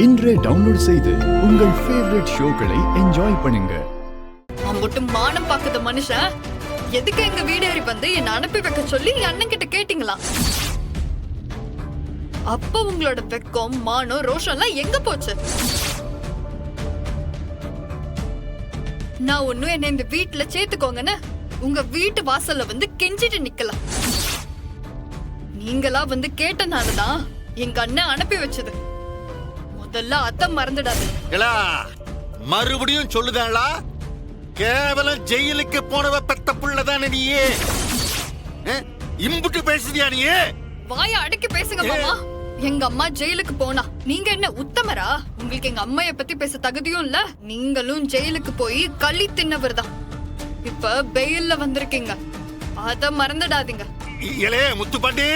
இன்றே டவுன்லோட் செய்து உங்கள் ஃபேவரட் ஷோக்களை என்ஜாய் பண்ணுங்க. அம்புட்டு மானம் பாக்குற மனுஷன் எதுக்கு எங்க வீடேறி வந்து என்ன அனுப்பி வைக்க சொல்லி அண்ணன் கிட்ட கேட்டீங்களா? அப்ப உங்களோட வெக்கம் மானம் ரோஷம்லாம் எங்க போச்சு? நான் ஒன்னும் என்ன இந்த வீட்டுல சேர்த்துக்கோங்கன்னு உங்க வீட்டு வாசல்ல வந்து கெஞ்சிட்டு நிக்கலாம். நீங்களா வந்து கேட்டனாலதான் எங்க அண்ணன் அனுப்பி வச்சது. முதல்ல அத்தை மறந்துடாது. மறுபடியும் சொல்லுதாளா? கேவலம் ஜெயிலுக்கு போனவ பெத்த புள்ளதானே நீயே? இம்புட்டு பேசுதியா நீயே? வாய அடக்கி பேசுங்க மாமா. எங்க அம்மா ஜெயிலுக்கு போனா நீங்க என்ன உத்தமரா? உங்களுக்கு எங்க அம்மைய பத்தி பேச தகுதியும் இல்ல. நீங்களும் ஜெயிலுக்கு போய் களி தின்னவர் தான். இப்ப பெயில்ல வந்திருக்கீங்க, அத மறந்துடாதீங்க. இலே முத்துப்பாண்டி,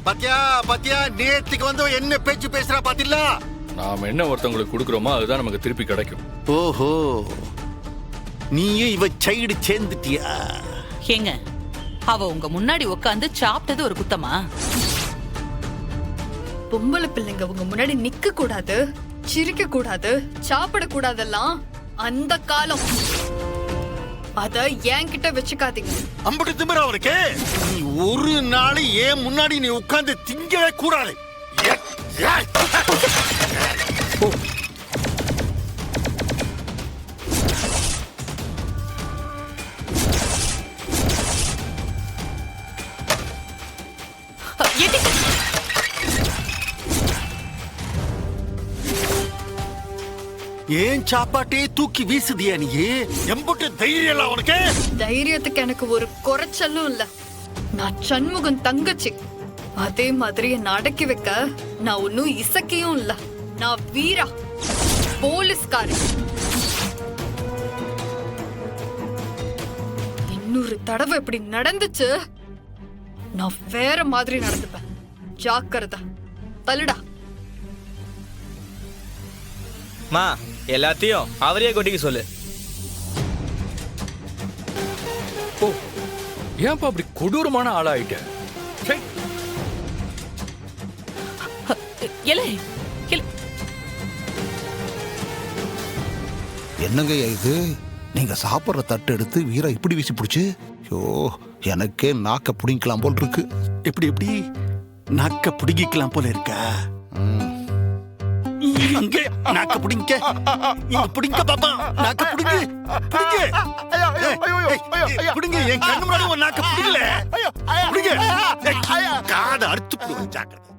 பாத்தியா பாத்தியா நேத்துக்கு வந்து என்ன பேச்சு பேசுறா பாத்தில? நாம என்ன ஒருத்தங்களுக்கு கொடுக்கறோமோ அதுதான் நமக்கு திருப்பி கிடைக்கும். ஓஹோ, நீயும் இவ சைடு சேர்ந்துட்டியா? ஏங்க, அவ உங்க முன்னாடி உட்கார்ந்து சாப்பிட்டது ஒரு குத்தமா? பொம்பளை பிள்ளைங்க உங்க முன்னாடி நிக்க கூடாது, சிரிக்க கூடாது, சாப்பிட கூடாதெல்லாம் அந்த காலம். அத என்கிட்ட வச்சுக்காதீங்க. அம்புட்டு திமிர அவனுக்கு. நீ ஒரு நாள் ஏன் முன்னாடி நீ உட்கார்ந்து திங்கவே கூடாது. ஏன் சாப்பாட்டே தூக்கி வீசுதியா நீ? எம்புட்டு தைரியம் அவனுக்கு? தைரியத்துக்கு எனக்கு ஒரு குறைச்சலும் இல்ல. நான் சண்முகம் தங்கச்சி. அதே மாதிரி என்ன அடக்கி வைக்க நான் ஒன்னும் இசக்கியும் இல்ல. நான் வீரா, போலீஸ்காரி. இன்னொரு தடவை இப்படி நடந்துச்சு நான் வேற மாதிரி நடந்துப்பேன். ஜாக்கிரதை. தள்ளுடா. மா, எல்லாத்தையும் அவரே கொட்டிக்க சொல்லு. ஓ, ஏன்பா அப்படி கொடூரமான ஆளாயிட்ட? என்னங்க இது? நீங்க சாப்பிட்ற தட்டு எடுத்து வீரா இப்படி வீசி பிடிச்சு, ஐயோ எனக்கே நாக்க புடிங்கலாம் போல் இருக்கு. எப்படி எப்படி நாக்க புடிங்கிக்கலாம் போல இருக்கா? அங்கே நாக்க புடிங்க, இங்க புடிங்க பாப்பா. நாக்க புடிங்க புடிங்க புடிங்க. என் கண்ணு முன்னாடி ஒரு நாக்க புடிங்கல புடிங்க. காதை அறுத்து புடுங்க. ஜாக்கிரதை.